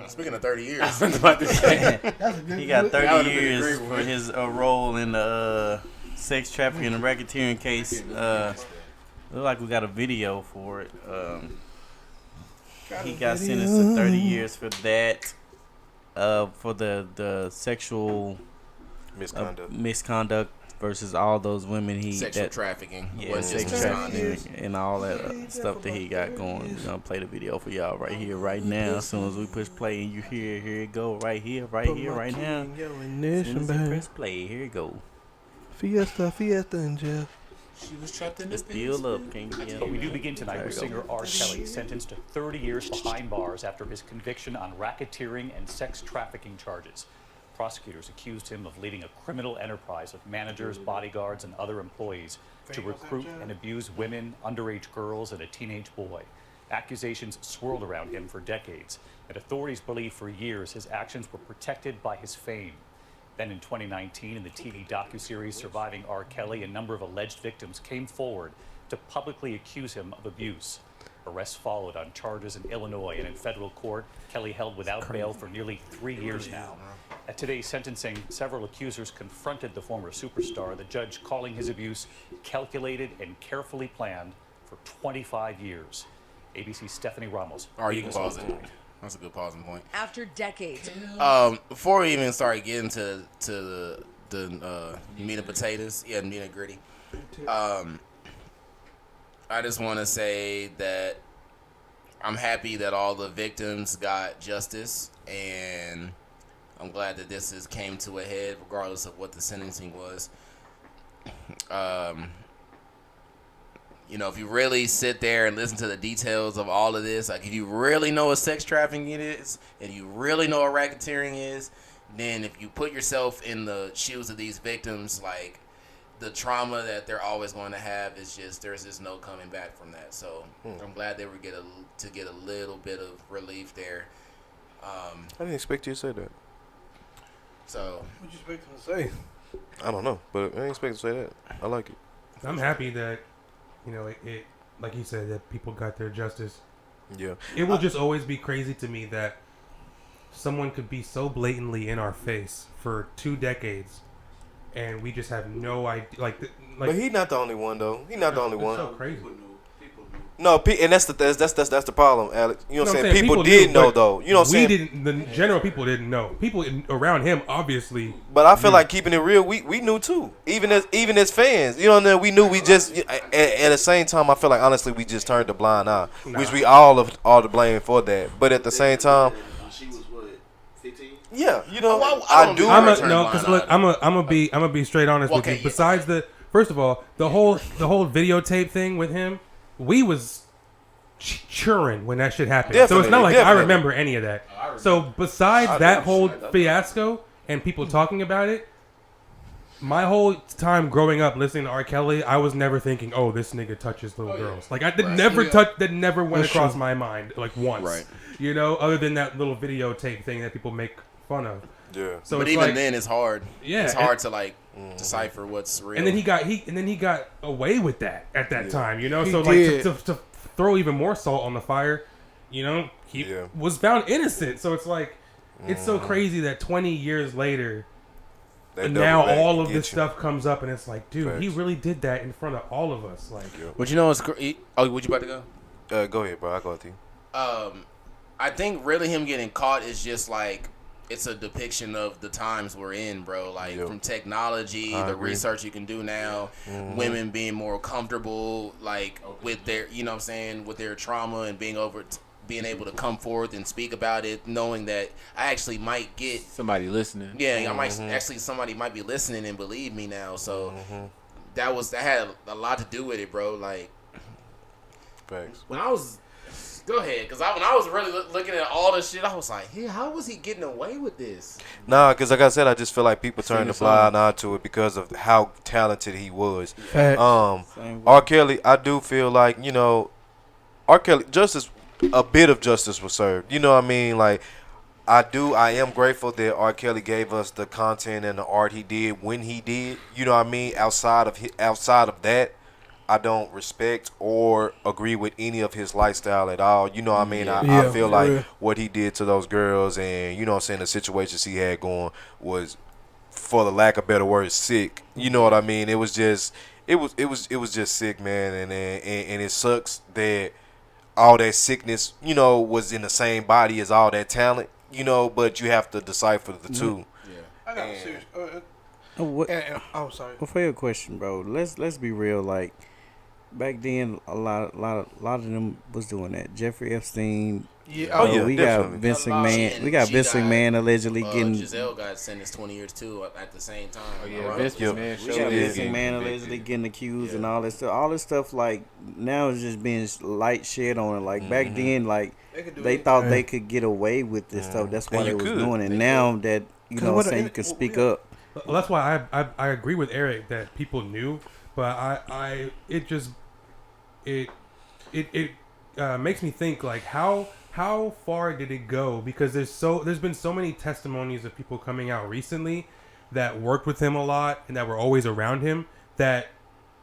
Speaking of 30 I years, was about to say, That's a good. he got That 30 would've been a years great for one. his role in the sex trafficking and racketeering case. Look like we got a video for it. He got sentenced to 30 years for that. For the sexual misconduct versus all those women sexual trafficking. yeah, wasn't sex just trafficking misconduct. and all that stuff that he got going. We're gonna play the video for y'all right here, right now. As soon as we push play and you hear, here it go, right here, right now. As soon as you press play, here it go. Fiesta in jail. She was trapped in It's this still up, King. But we do begin tonight with singer R. Kelly, sentenced to 30 years behind bars after his conviction on racketeering and sex trafficking charges. Prosecutors accused him of leading a criminal enterprise of managers, bodyguards, and other employees to recruit and abuse women, underage girls, and a teenage boy. Accusations swirled around him for decades, and authorities believe for years his actions were protected by his fame. Then in 2019, in the TV docuseries Surviving R. Kelly, a number of alleged victims came forward to publicly accuse him of abuse. Arrests followed on charges in Illinois and in federal court. Kelly held without bail for nearly 3 years now. At today's sentencing, several accusers confronted the former superstar, the judge calling his abuse calculated and carefully planned for 25 years. ABC's Stephanie Ramos. You can pause it. That's a good pausing point. After decades. Before we even start getting to the meat and potatoes, meat and gritty, I just want to say that I'm happy that all the victims got justice, and I'm glad that this came to a head, regardless of what the sentencing was. If you really sit there and listen to the details of all of this, like if you really know what sex trafficking is, and you really know what racketeering is, then if you put yourself in the shoes of these victims, like the trauma that they're always going to have is just, there's just no coming back from that. So I'm glad they were get a little bit of relief there. I didn't expect you to say that. So What you expect him to say? I don't know, but I didn't expect you to say that. I like it. I'm happy that, it like you said, that people got their justice. Yeah. It will just always be crazy to me that someone could be so blatantly in our face for 2 decades, and we just have no idea. But he's not the only one, though. He's not the only one. So crazy. No, and that's the problem, Alex. You know what I'm saying? People knew, did know, though. You know what I'm saying? We didn't. The general people didn't know. People around him, obviously. But I feel like keeping it real, we knew too. Even as fans, you know what I mean? We knew. We just at the same time, I feel like honestly, we just turned a blind eye, which we all to blame for that. But at the same time, she was what, 15? yeah, I'm gonna be straight honest with you. Besides first of all, the whole videotape thing with him, we was churring when that shit happened. So it's not like I remember any of that. So besides that whole fiasco and people talking about it, my whole time growing up listening to R. Kelly, I was never thinking, "Oh, this nigga touches little girls." Like that never went across my mind like once. Right. Other than that little videotape thing that people make fun of. Yeah. So but it's even then, it's hard. Yeah, it's hard to decipher what's real. And then he got away with that at that time. He So did. like to throw even more salt on the fire, he was found innocent. So it's like it's so crazy that 20 years later, and now all of this stuff comes up, and it's like, dude, he really did that in front of all of us. Like, but it's would you about to go? Go ahead, bro. I'll go with you. I think really him getting caught is just like, it's a depiction of the times we're in, bro. Like from technology, the research you can do now, women being more comfortable, like with their, with their trauma and being able to come forth and speak about it, knowing that I actually might get somebody listening. Yeah, somebody might be listening and believe me now. So that had a lot to do with it, bro. Like, thanks. Go ahead, because when I was really looking at all this shit, I was like, hey, how was he getting away with this? Nah, because like I said, I just feel like people turned the blind eye to it because of how talented he was. R. Kelly, I do feel like, R. Kelly, a bit of justice was served. You know what I mean? Like, I am grateful that R. Kelly gave us the content and the art he did when he did. You know what I mean? Outside of that, I don't respect or agree with any of his lifestyle at all. You know what I mean? I feel like what he did to those girls and, you know what I'm saying, the situations he had going was, for the lack of better words, sick. You know what I mean? It was just just sick, man. And it sucks that all that sickness, you know, was in the same body as all that talent, you know, but you have to decipher the two. Yeah. I got a serious sorry. Well, for your question, bro, let's be real. Like, back then, a lot of them was doing that. Jeffrey Epstein. Yeah. We got Vince McMahon. We got Vince McMahon allegedly getting. Giselle got sentenced 20 years too at the same time. Oh yeah, Vince McMahon. We got Vince McMahon allegedly getting accused and all that stuff. All this stuff, like, now is just being light shed on it. Like back then, like they thought they could get away with this stuff. That's why they was doing it. Now that you know, what I'm saying, you can speak up. Well, that's why I agree with Airrick that people knew, but it makes me think, like, how far did it go? Because there's been so many testimonies of people coming out recently that worked with him a lot and that were always around him that,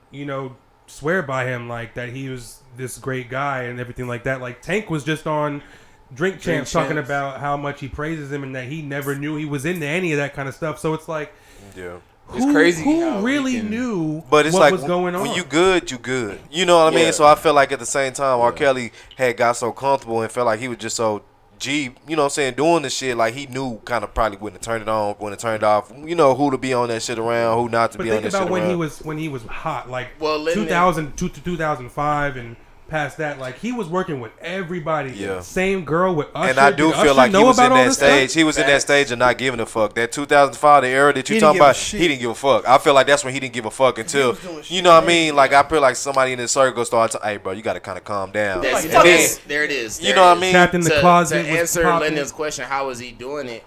you know, swear by him, like that he was this great guy and everything like that. Like Tank was just on Drink Champs talking about how much he praises him and that he never knew he was into any of that kind of stuff. So it's like, it's crazy. Who really knew but it's what like, was going on? When you good, you good. You know what I mean? So I feel like at the same time, R. Kelly had got so comfortable and felt like he was just so you know what I'm saying, doing the shit, like he knew kind of probably when to turn it on, when to turn it off, you know, who to be on that shit around, who not to be on that shit around. But think about when he was hot, like 2000 to 2005 and past that, like he was working with everybody. Same girl with Usher. And I do feel like he was in that stage. He was in that stage of not giving a fuck. That 2005, the era that you talking about, he didn't give a fuck. I feel like that's when he didn't give a fuck until, you know what I mean? Like I feel like somebody in the circle started to, hey bro, you got to kind of calm down. There it is. You know what I mean? Trapped in the closet. To answer Lyndon's question, how was he doing it?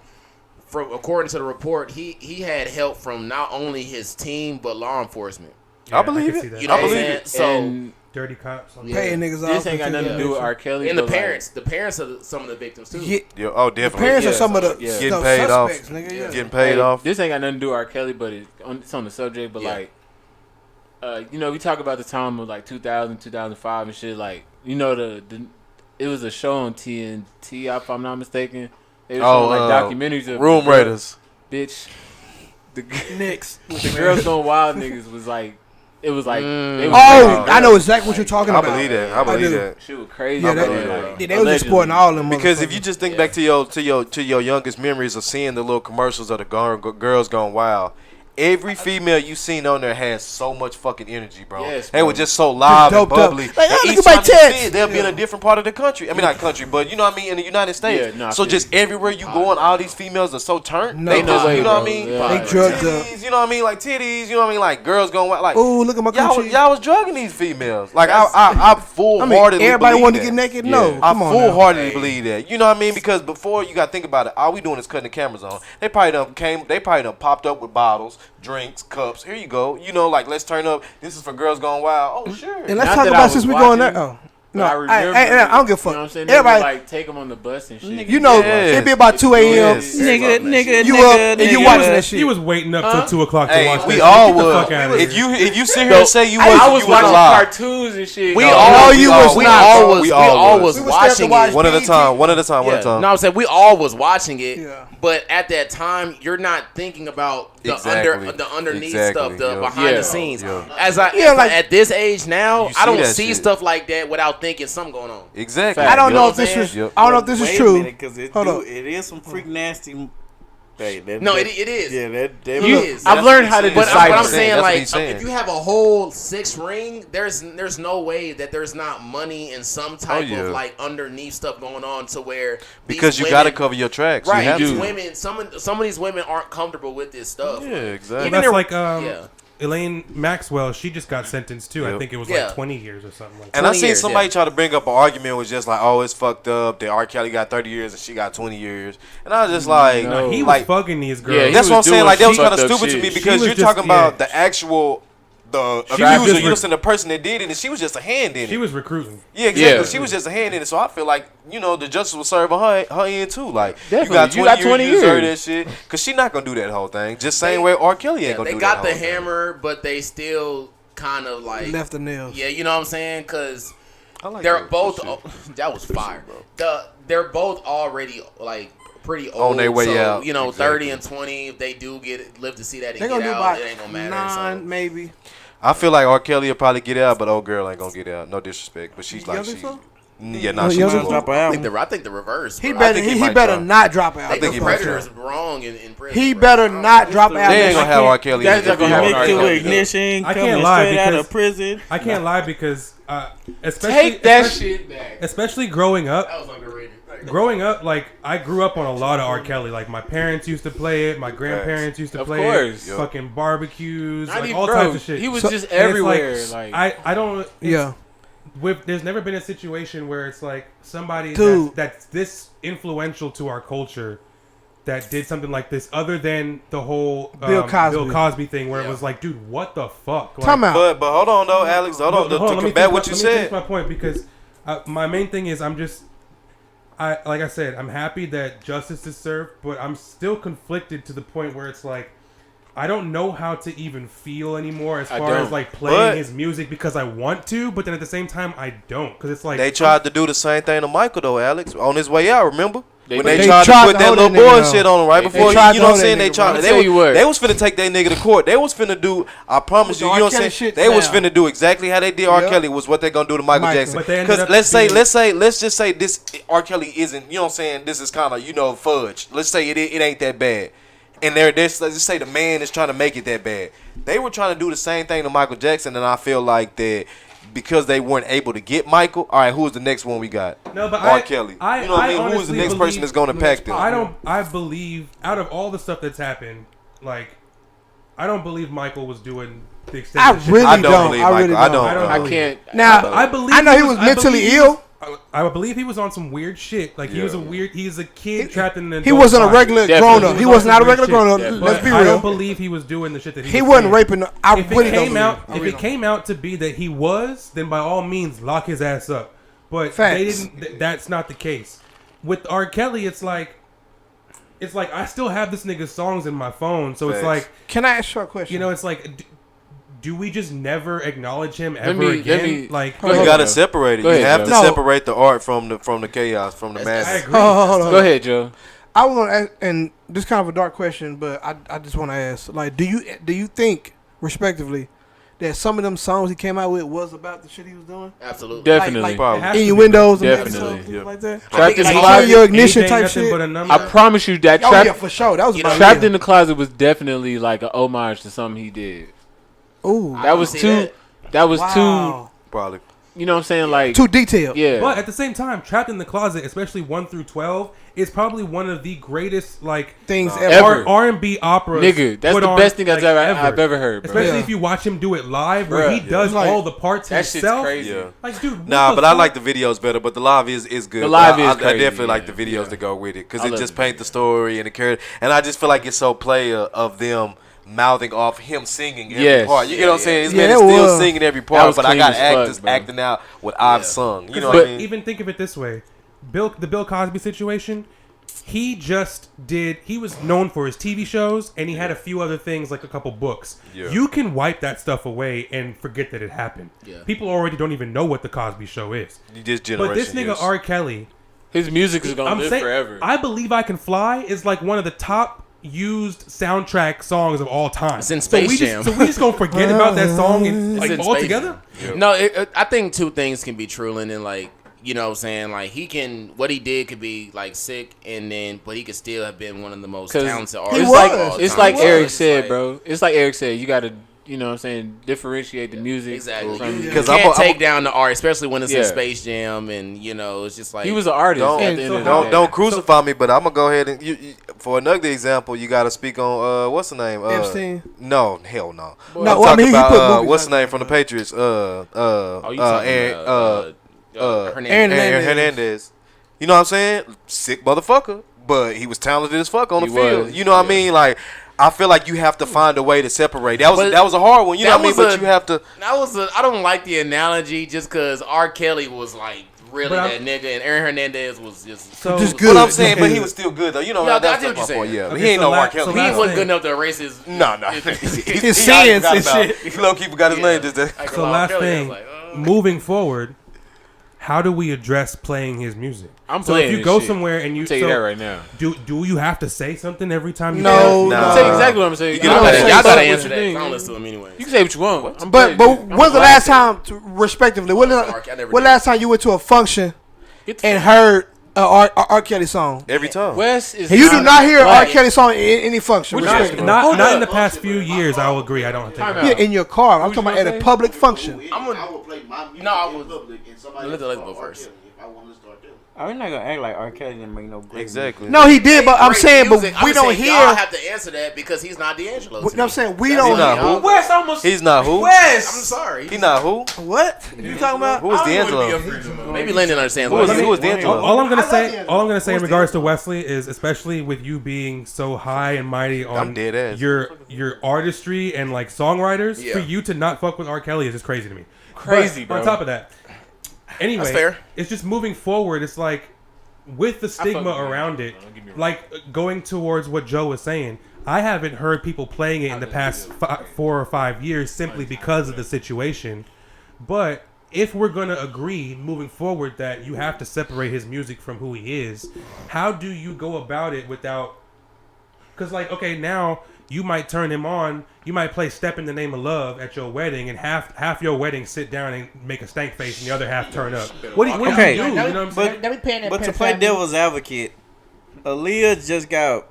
According to the report, he had help from not only his team but law enforcement. I believe it. You know I believe it. So dirty cops. Paying niggas off. This ain't got nothing to do with R. Kelly. And the parents of some of the victims too. Oh, definitely. The parents are some of the getting paid off. Nigga, getting paid off. This ain't got nothing to do with R. Kelly, but it's on the subject. But like, you know, we talk about the time of like 2000, 2005 and shit. Like, you know, it was a show on TNT, if I'm not mistaken. They were showing like documentaries of Room Raiders. Bitch. The Girls Going Wild niggas was like. It was like, I know exactly what you're talking about. I believe that. Shit was crazy. Yeah, they was exporting all of them. Because if you just think back to your youngest memories of seeing the little commercials of the Girls Gone Wild, every female you seen on there has so much fucking energy, bro. Yes, they were just so live and bubbly. Like, oh, each look at my time you see tits. it, they'll be in a different part of the country. I mean, not country, but you know what I mean, in the United States. Yeah, so just everywhere you going, all these females are so turned. No, they just, way, you know bro. what I mean? Yeah. They drugged titties, you know what I mean? Like titties, you know what I mean? Like Girls Gone Wild. Like, ooh, look at my country. y'all was drugging these females. Like I full-heartedly everybody believe wanted that. to get naked. No, I come on full-heartedly believe that. You know what I mean? Because before you got to think about it, all we doing is cutting the cameras on. They probably done popped up with bottles, drinks, cups. Here you go. You know, like let's turn up. This is for Girls Gone Wild. Oh sure. And let's talk about since we going there. Oh. No, I don't give a fuck. You know what I'm saying? Everybody like take them on the bus and shit. You know, it'd be about 2 a.m. Nigga, You up and you watching that shit. He was waiting up till 2 o'clock to watch. We that all shit. Get the would. fuck out of here. If you sit here and say you was, I was you watching alive. cartoons and shit. We all was We watching watch it. One at a time. One at a time. No, I'm saying we all was watching it. Yeah. But at that time, you're not thinking about the underneath stuff, the behind the scenes. At this age now, I don't see stuff like that without thinking something going on. Exactly. I don't know if this is. I don't know if this is true. Hold on. It is some freak nasty. It is. Yeah, that it is. I've learned how to But decide. I'm saying, like, saying. if you have a whole 6 ring, there's no way that there's not money and some type of like underneath stuff going on to where because you got to cover your tracks. Right. You have These to. women, some of these women aren't comfortable with this stuff. Yeah, exactly. Well, that's like Elaine Maxwell, she just got sentenced too. I think it was like 20 years or something like that. And I seen somebody try to bring up an argument was just like, oh, it's fucked up that R. Kelly got 30 years and she got 20 years. And I was just like, he was fucking these girls. Yeah, that's what I'm saying. Like, that was kind of stupid to me She because was you're just- talking about the actual, the She was abuser, just you listen to the person that did it, and she was just a hand in it. She was recruiting. Yeah, exactly. She was just a hand in it. So I feel like, you know, the justice will serve her end too. Like, you got 20 years, you deserve that shit. Because she not going to do that whole thing. Just same way R. Kelly ain't going to do that They got whole the hammer, but they still kind of like left the nails. Yeah, you know what I'm saying? Because like they're both. That was fire. They're both already like pretty old. On their way out. You know, 30 and 20. If they do live to see that and get out, it ain't gonna matter. 9 maybe. I feel like R. Kelly will probably get out, but old girl ain't gonna get out. No disrespect, but she's like she. So? Yeah, nah, she might drop her album. I think the reverse. He better not drop out. I think the Predator's wrong in prison. He better not drop out. They ain't gonna have R. Kelly. Mixed with Ignition. I can't lie because out of prison. I can't lie because take that shit back. Especially growing up. That was underrated. Growing up, like I grew up on a lot of R. Kelly. Like my parents used to play it, my grandparents used to play it. Fucking barbecues, like all types of shit. He was just everywhere. Like I don't. There's never been a situation where it's like somebody that's this influential to our culture that did something like this, other than the whole Bill Cosby thing, where it was like, dude, what the fuck? Like, Come out. But hold on though, Alex. Hold on. To combat what you said. Let me finish my point because my main thing is like I said, I'm happy that justice is served, but I'm still conflicted to the point where it's like, I don't know how to even feel anymore as far as like playing his music because I want to, but then at the same time I don't, because it's like they tried to do the same thing to Michael though, Alex, on his way out. Remember when they tried to put that little boy shit on him right before you know what I'm saying? They was finna take that nigga to court. They was finna do. I promise you, you know what I'm saying? They was finna do exactly how they did R. Kelly was what they gonna do to Michael Jackson. Because let's just say this R. Kelly isn't. You know what I'm saying? This is kind of fudge. Let's say it ain't that bad. And let's just say the man is trying to make it that bad. They were trying to do the same thing to Michael Jackson, and I feel like that because they weren't able to get Michael. All right, who is the next one we got? No, but R. Kelly. You know what I mean? Who is the next person that's going to impact them? I believe out of all the stuff that's happened, like I don't believe Michael was doing the extent. I don't believe Michael. I can't. Now I know he was mentally ill. I believe he was on some weird shit. Like he's a kid trapped in an adult He wasn't a regular grown up. He was not a regular grown up. Let's be real. I don't believe he was doing the shit that he wasn't raping. If it came out to be that he was, then by all means lock his ass up. But they didn't. That's not the case. With R. Kelly, it's like I still have this nigga's songs in my phone. So it's like, can I ask you a question? You know, it's like, do we just never acknowledge him ever again? Like, you gotta separate it. You have to separate the art from the chaos, from the madness. I agree. Go ahead, Joe. I was gonna ask, and this is kind of a dark question, but I just want to ask, like, do you think, respectively, that some of them songs he came out with was about the shit he was doing? Absolutely, definitely. Like innuendos and definitely like that. Trapped in the Closet, your ignition type shit. I promise you that. For sure. That was Trapped in the Closet was definitely like an homage to something he did. Ooh, that was too probably. You know what I'm saying? Like too detailed. Yeah. But at the same time, Trapped in the Closet, especially 1 through 12, is probably one of the greatest things ever. R&B operas. Nigga, that's the best thing I've ever heard, bro. Especially if you watch him do it live, where he does all the parts himself. That shit's crazy. Yeah. Like, dude, but I like the videos better. But the live is good. The live is crazy. I definitely like the videos that go with it because it just paint the story and the character. And I just feel like it's so player of them mouthing off him singing every part. You get what I'm saying? This man is still singing every part, but I got actors acting out what I've sung. You know what I mean? Even think of it this way. The Bill Cosby situation, he was known for his TV shows, and he had a few other things, like a couple books. Yeah. You can wipe that stuff away and forget that it happened. Yeah. People already don't even know what the Cosby Show is. But this nigga R. Kelly, his music is going to live forever. I Believe I Can Fly is like one of the top used soundtrack songs of all time. It's in Space Jam. So we just gonna forget about that song and altogether? Yep. No, I think two things can be true, and then you know what I'm saying, like what he did could be like sick, but he could still have been one of the most talented artists. It's like Airrick said, bro. It's like Airrick said, you gotta, you know what I'm saying, differentiate the music. Exactly. Because you can't take down the art, especially when it's in Space Jam, and you know, it's just like he was an artist. Don't crucify me, but I'm gonna go ahead and for another example, you gotta speak on what's the name? Epstein. No, hell no. No, I'm talking about what's the name from the Patriots? Hernandez. You know what I'm saying? Sick motherfucker, but he was talented as fuck on the field. You know what I mean? Like, I feel like you have to find a way to separate. That was a hard one. You know what I mean? But you have to. I don't like the analogy just because R. Kelly was like really that nigga, and Aaron Hernandez was just good. But I'm saying, but he was still good though. You know, that's what you're saying. Yeah, okay, he ain't no R. Kelly. He wasn't good enough to erase his. No. His sins and shit. He low key forgot his name. So last thing, moving forward, how do we address playing his music? I'm playing. So if you go somewhere and you tell you that right now, do you have to say something every time you? No. I'll tell you exactly what I'm saying. Y'all gotta answer that. I don't listen to him anyway. You can say what you want. But when's the last time, respectively? When last time you went to a function and heard R. Kelly song? Every time. Wes is. You do not hear R. Kelly song in any function. Not in the past few years. I will agree. I don't think. Yeah, in your car. I'm talking about at a public function. I would play my music. No, I would. Let's go first. I'm not gonna act like R. Kelly didn't make no great. Exactly. No, he did, but I'm saying, but we don't hear. Y'all have to answer that because he's not D'Angelo. I'm saying we don't. He's not who? Wes almost. He's not who? Wes. I'm sorry. He's not who? What? You talking about? Who is D'Angelo? Maybe Lyndon understands. Who is D'Angelo? All I'm gonna say in regards to Wesley is, especially with you being so high and mighty on your artistry and like songwriters, for you to not fuck with R. Kelly is just crazy to me. Crazy, bro. On top of that, anyway, that's fair. It's just moving forward. It's like with the stigma around it, like going towards what Joe was saying. I haven't heard people playing it in the past 4 or 5 years simply because of the situation. But if we're going to agree moving forward that you have to separate his music from who he is, how do you go about it without... Because, like, okay, now you might turn him on. You might play Step in the Name of Love at your wedding, and half your wedding sit down and make a stank face, and the other half turn up. What do you do? You know what I'm saying? But to play devil's advocate, Aaliyah just got...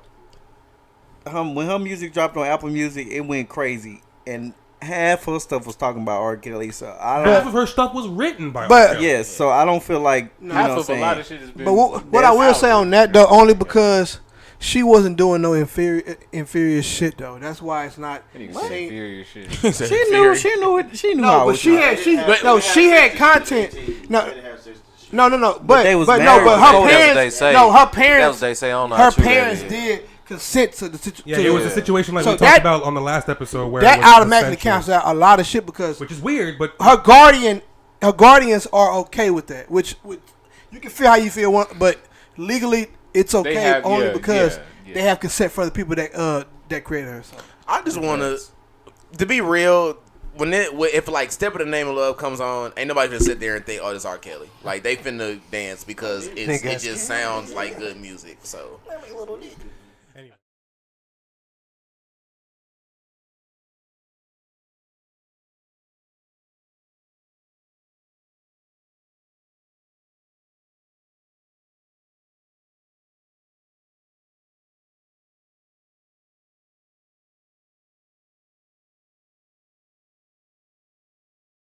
when her music dropped on Apple Music, it went crazy. And half her stuff was talking about R. Kelly, so I don't... Half of her stuff was written by R. Kelly. Yes, so I don't feel like... half of a lot of shit has been... But what I will say on that, though, only because... She wasn't doing no inferior shit though. That's why it's not inferior shit. She knew how. But she had content. No. But her parents. Her parents did consent to the situation. Yeah, it was a situation like we talked about on the last episode where that automatically counts out a lot of shit because which is weird. But her guardians are okay with that. Which you can feel how you feel, but legally. It's okay only because they have consent for the people that created her. So. I just want to be real. If like Step in the Name of Love comes on, ain't nobody gonna sit there and think, oh, this R. Kelly. Like they finna dance because it just sounds like good music. So.